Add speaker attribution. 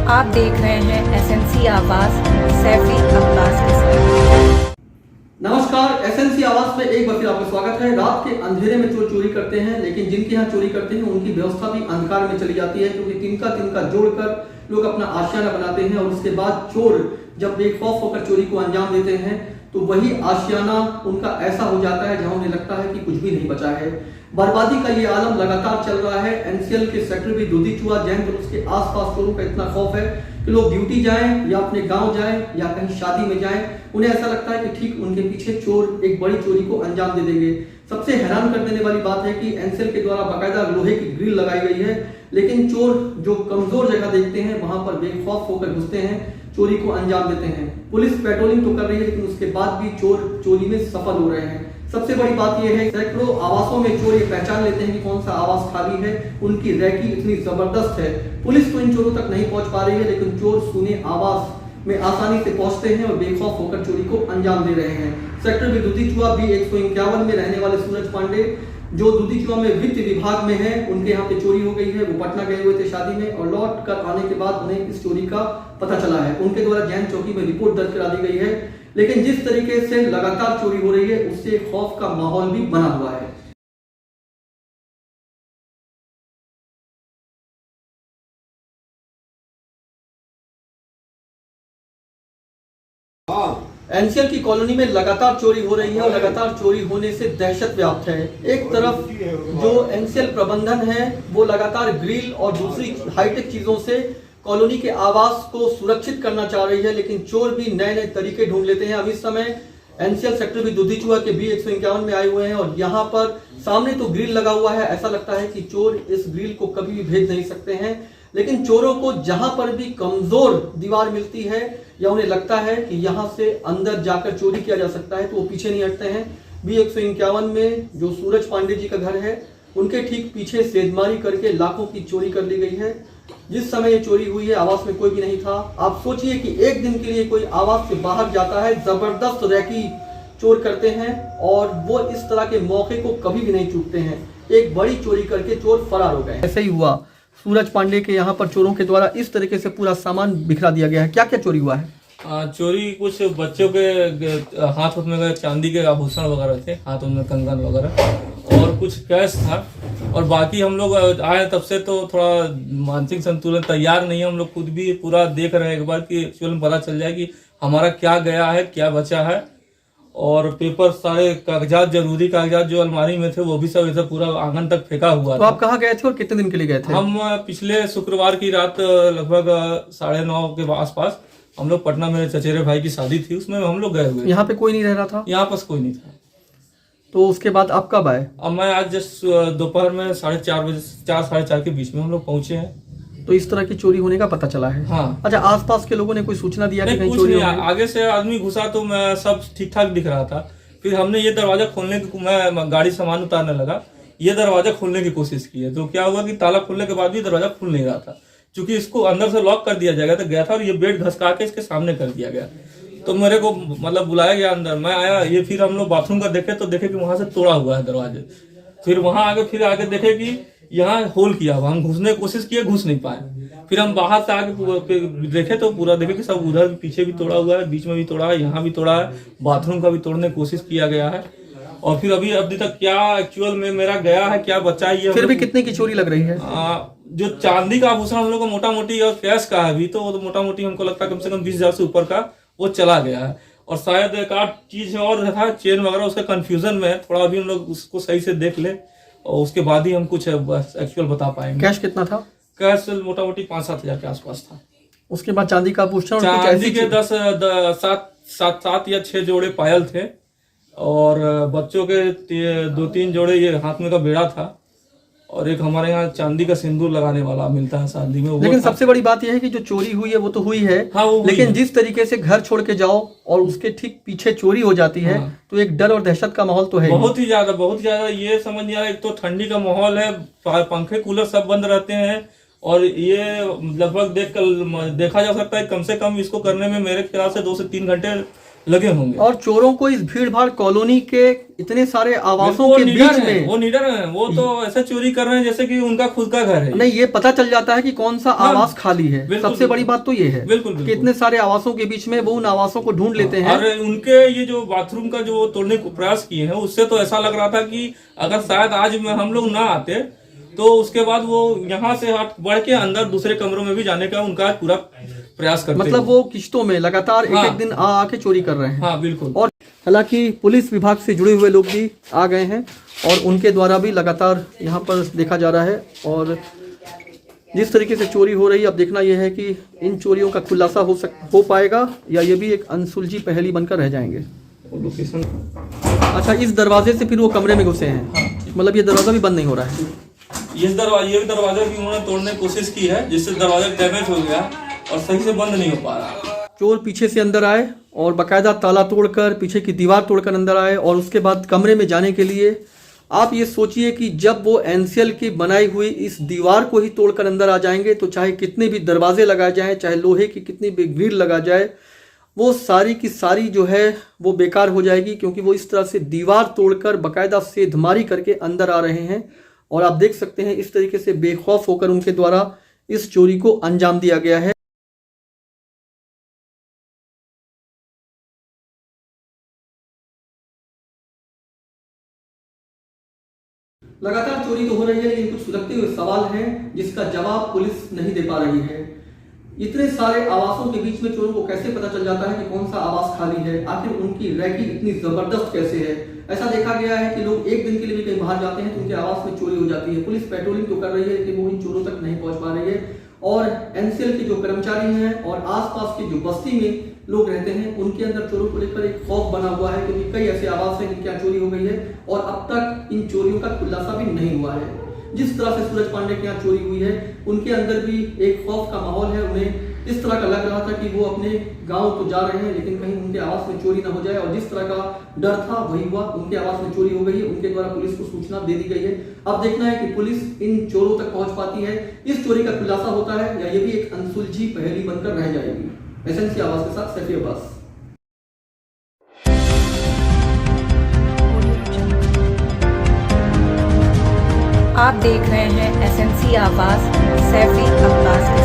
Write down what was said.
Speaker 1: आप देख रहे हैं एसएनसी आवाज सैफी अब्बास के साथ।
Speaker 2: नमस्कार, एसएनसी आवाज में एक बार फिर आपका स्वागत है। रात के अंधेरे में चोर चोरी करते हैं, लेकिन जिनके यहाँ चोरी करते हैं उनकी व्यवस्था भी अंधकार में चली जाती है, क्योंकि तिनका जोड़कर लोग अपना आशियाना बनाते हैं और उसके बाद चोर जब बेखौफ होकर चोरी को अंजाम देते हैं तो वही आशियाना उनका ऐसा हो जाता है जहां उन्हें लगता है कि कुछ भी नहीं बचा है। बर्बादी का ये आलम लगातार चल रहा है। एनसीएल के सेक्टर भी दुधीचुआ, जैन और उसके आसपास चोरों का इतना खौफ है कि लोग ड्यूटी जाएं या अपने गांव जाएं या कहीं शादी में जाएं, उन्हें ऐसा लगता है कि ठीक उनके पीछे चोर एक बड़ी चोरी को अंजाम दे देंगे। सबसे हैरान कर देने वाली बात है कि एनसीएल के द्वारा बाकायदा लोहे की ग्रिल लगाई गई है, लेकिन चोर जो कमजोर जगह देखते हैं वहां पर बेखौफ होकर घुसते हैं, चोरी को अंजाम देते हैं। पुलिस पेट्रोलिंग तो कर रही है, लेकिन उसके बाद भी चोर चोरी में सफल हो रहे हैं। सबसे बड़ी बात यह है, सैकड़ों आवासों में चोर ये पहचान लेते हैं कि कौन सा आवास खाली है। उनकी रैकी इतनी जबरदस्त है, पुलिस तो इन चोरों तक नहीं पहुंच पा रही है, लेकिन चोर सुने आवास में आसानी से पहुंचते हैं और बेखौफ होकर चोरी को अंजाम दे रहे हैं। सेक्टर भी दुधीचुआ भी 151 में रहने वाले सूरज पांडे, जो दुधीचुआ में वित्त विभाग में है, उनके यहाँ पे चोरी हो गई है। वो पटना गए हुए थे शादी में और लौट कर आने के बाद उन्हें इस चोरी का पता चला है। उनके द्वारा जैन चौकी में रिपोर्ट दर्ज करा दी गई है, लेकिन जिस तरीके से लगातार चोरी हो रही है उससे खौफ का माहौल भी बना हुआ है। एनसीएल की कॉलोनी में लगातार चोरी हो रही है और लगातार चोरी होने से दहशत व्याप्त है। एक तरफ जो एनसीएल प्रबंधन है वो लगातार ग्रिल और दूसरी हाईटेक चीजों से कॉलोनी के आवास को सुरक्षित करना चाह रही है, लेकिन चोर भी नए नए तरीके ढूंढ लेते हैं। अब इस समय एनसीएल सेक्टर भी दुधीचुआ के बी 151 में आए हुए हैं और यहाँ पर सामने तो ग्रिल लगा हुआ है, ऐसा लगता है कि चोर इस ग्रिल को कभी भी भेद नहीं सकते हैं, लेकिन चोरों को जहां पर भी कमजोर दीवार मिलती है या उन्हें लगता है कि यहां से अंदर जाकर चोरी किया जा सकता है तो वो पीछे नहीं हटते हैं। बी 151 में जो सूरज पांडे जी का घर है, उनके ठीक पीछे सेजमारी करके लाखों की चोरी कर ली गई है। जिस समय ये चोरी हुई है आवास में कोई भी नहीं था। आप सोचिए कि एक दिन के लिए कोई आवास से बाहर जाता है, जबरदस्त रैकी चोर करते हैं और वो इस तरह के मौके को कभी भी नहीं चूकते हैं। एक बड़ी चोरी करके चोर फरार हो गए। ऐसे ही हुआ सूरज पांडे के यहाँ पर चोरों के द्वारा इस तरीके से पूरा सामान बिखरा दिया गया है। क्या क्या चोरी हुआ है?
Speaker 3: चोरी कुछ बच्चों के हाथ में चांदी के आभूषण वगैरह थे, हाथों में कंगन वगैरह, और कुछ कैश था। और बाकी हम लोग आए तब से तो थोड़ा मानसिक संतुलन तैयार नहीं है। हम लोग खुद भी पूरा देख रहे हैं एक बार कि एक्चुअल में पता चल जाए कि हमारा क्या गया है, क्या बचा है। और पेपर, सारे कागजात, जरूरी कागजात जो अलमारी में थे वो भी सब इधर पूरा आंगन तक फेंका हुआ
Speaker 2: तो
Speaker 3: था।
Speaker 2: आप कहाँ गए थे और कितने दिन के लिए गए थे?
Speaker 3: हम पिछले शुक्रवार की रात लगभग 9:30 के आसपास हम लोग पटना में चचेरे भाई की शादी थी, उसमें हम लोग गए हुए।
Speaker 2: यहाँ पे कोई नहीं रह रहा था?
Speaker 3: यहाँ पास कोई नहीं था।
Speaker 2: तो उसके बाद आप कब आए?
Speaker 3: अब मैं आज जस्ट दोपहर में 4:30 बजे, 4-4:30 के बीच में हम लोग पहुंचे हैं।
Speaker 2: तो इस तरह की चोरी होने का पता चला है?
Speaker 3: हाँ।
Speaker 2: अच्छा, आसपास के लोगों ने कोई सूचना दिया कि कहीं
Speaker 3: कुछ
Speaker 2: चोरी
Speaker 3: नहीं,
Speaker 2: हो गई?
Speaker 3: आगे से आदमी घुसा तो मैं सब ठीक ठाक दिख रहा था। फिर हमने ये दरवाजा खोलने की, मैं गाड़ी सामान उतारने लगा, ये दरवाजा खोलने की कोशिश की है, तो क्या हुआ कि ताला खोलने के बाद भी दरवाजा खुल नहीं रहा था। क्योंकि इसको अंदर से लॉक कर दिया जाएगा तो गया था और ये बेड घसका के इसके सामने कर दिया गया। तो मेरे को मतलब बुलाया गया अंदर, मैं आया। ये फिर हम लोग बाथरूम का देखे तो देखे कि वहां से तोड़ा हुआ है दरवाजे। फिर वहां आगे देखे कि यहाँ होल किया हुआ। हम घुसने की कोशिश किए, घुस नहीं पाए। फिर हम बाहर से आगे देखे तो पूरा देखे कि सब उधर पीछे भी तोड़ा हुआ है, बीच में भी तोड़ा है, यहाँ भी तोड़ा है, बाथरूम का भी तोड़ने की कोशिश किया गया है। और फिर अभी तक क्या एक्चुअल में मेरा गया है, क्या बचा है,
Speaker 2: फिर भी कितने की चोरी लग रही है?
Speaker 3: जो चांदी का आभूषण हम लोग को मोटा मोटी और कैश का है अभी, तो वो मोटा मोटी हमको लगता है कम से कम 20,000 से ऊपर का वो चला गया है। और शायद एक आध चीज और था, चेन वगैरह, उसका कंफ्यूजन में है थोड़ा। अभी हम लोग उसको सही से देख ले और उसके बाद ही हम कुछ एक्चुअल बता पाएंगे।
Speaker 2: कैश कितना था?
Speaker 3: कैश मोटा मोटी 5-7 हजार के आसपास था।
Speaker 2: उसके बाद चांदी का आभूषण?
Speaker 3: चांदी के 7 या 6 जोड़े पायल थे और बच्चों के 2-3 जोड़े ये हाथ में का बेड़ा था। और एक हमारे यहाँ चांदी का सिंदूर लगाने वाला मिलता है शादी में,
Speaker 2: लेकिन सबसे बड़ी बात यह है कि जो चोरी हुई है वो तो हुई है।
Speaker 3: हाँ, वो
Speaker 2: लेकिन
Speaker 3: है।
Speaker 2: जिस तरीके से घर छोड़ के जाओ और उसके ठीक पीछे चोरी हो जाती है,
Speaker 3: हाँ।
Speaker 2: तो एक डर और दहशत का माहौल तो है।
Speaker 3: बहुत ही ज्यादा ये समझ नहीं आ रहा। एक तो ठंडी का माहौल है, पंखे कूलर सब बंद रहते हैं और ये लगभग देखा जा सकता है कम से कम इसको करने में मेरे ख्याल से 2 से 3 घंटे लगे होंगे।
Speaker 2: और चोरों को इस भीड़ भाड़ कॉलोनी के इतने सारे आवासों
Speaker 3: वो
Speaker 2: के
Speaker 3: निडर
Speaker 2: बीच
Speaker 3: हैं,
Speaker 2: में
Speaker 3: वो निडर हैं, वो तो ऐसे चोरी कर रहे हैं जैसे कि उनका खुद का घर है।
Speaker 2: नहीं, ये पता चल जाता है कि कौन सा
Speaker 3: हाँ,
Speaker 2: आवास खाली है।
Speaker 3: बिल्कुल,
Speaker 2: सबसे बड़ी बात तो ये है
Speaker 3: बिल्कुल,
Speaker 2: कि
Speaker 3: बिल्कुल।
Speaker 2: इतने सारे आवासों के बीच में वो उन आवासों को ढूंढ लेते हैं।
Speaker 3: और उनके ये जो बाथरूम का जो तोड़ने को प्रयास किए हैं, उससे तो ऐसा लग रहा था कि अगर शायद आज में हम लोग ना आते तो उसके बाद वो यहाँ से हट बढ़ के अंदर दूसरे कमरों में भी जाने का उनका पूरा प्रयास करते
Speaker 2: मतलब
Speaker 3: हैं।
Speaker 2: वो किश्तों में लगातार एक
Speaker 3: हाँ।
Speaker 2: एक दिन आके चोरी कर रहे हैं।
Speaker 3: हाँ बिल्कुल।
Speaker 2: और हालांकि पुलिस विभाग से जुड़े हुए लोग भी आ गए हैं और उनके द्वारा भी लगातार यहाँ पर देखा जा रहा है। और जिस तरीके से चोरी हो रही है, अब देखना यह है कि इन चोरियों का खुलासा हो पाएगा या ये भी एक अनसुलझी पहेली बनकर रह जाएंगे।
Speaker 3: लोकेशन।
Speaker 2: अच्छा, इस दरवाजे से फिर वो कमरे में घुसे हैं। मतलब ये दरवाजा भी बंद नहीं हो रहा है।
Speaker 3: ये भी दरवाजा भी उन्होंने तोड़ने की कोशिश की है, जिससे दरवाजा डैमेज हो गया और सही से बंद नहीं हो पा रहा।
Speaker 2: चोर पीछे से अंदर आए और बाकायदा ताला तोड़कर, पीछे की दीवार तोड़कर अंदर आए और उसके बाद कमरे में जाने के लिए आप ये सोचिए कि जब वो एनसीएल की बनाई हुई इस दीवार को ही तोड़कर अंदर आ जाएंगे तो चाहे कितने भी दरवाजे लगाए जाएं, चाहे लोहे की कितनी भी ग्रिल लगा जाए, वो सारी की सारी जो है वो बेकार हो जाएगी, क्योंकि वो इस तरह से दीवार तोड़कर बाकायदा सेधमारी करके अंदर आ रहे हैं। और आप देख सकते हैं इस तरीके से बेखौफ होकर उनके द्वारा इस चोरी को अंजाम दिया गया है। लगातार चोरी तो हो रही है, लेकिन कुछ सुलगते हुए सवाल हैं जिसका जवाब पुलिस नहीं दे पा रही है। इतने सारे आवासों के बीच में चोरों को कैसे पता चल जाता है कि कौन सा आवास खाली है? आखिर उनकी रैकी इतनी जबरदस्त कैसे है? ऐसा देखा गया है कि लोग एक दिन के लिए भी कहीं बाहर जाते हैं तो उनके आवास में चोरी हो जाती है। पुलिस पेट्रोलिंग तो कर रही है, लेकिन वो इन चोरों तक नहीं पहुंच पा रही है। और एनसीएल के जो कर्मचारी हैं और आसपास की जो बस्ती में लोग रहते हैं, उनके अंदर चोरों को लेकर एक खौफ बना हुआ है, क्योंकि कई ऐसे आवास हैं जिनकी चोरी हो गई है और अब तक इन चोरियों का खुलासा भी नहीं हुआ है। जिस तरह से सूरज पांडे के यहाँ चोरी हुई है, उनके अंदर भी एक खौफ का माहौल है। उन्हें इस तरह का लग रहा था कि वो अपने गांव तो जा रहे हैं, लेकिन कहीं उनके आवास में चोरी ना हो जाए। और जिस तरह का डर था वही हुआ, उनके आवास में चोरी हो गई है। उनके द्वारा पुलिस को सूचना दे दी गई है। अब देखना है कि पुलिस इन चोरों तक पहुंच पाती है, इस चोरी का खुलासा होता है, या ये भी एक अनसुलझी पहेली बनकर रह जाएगी। एसएनसी आवाज के साथ सैफी अब्बास।
Speaker 1: आप देख रहे हैं एसएनसी आवाज, सैफी अब्बास।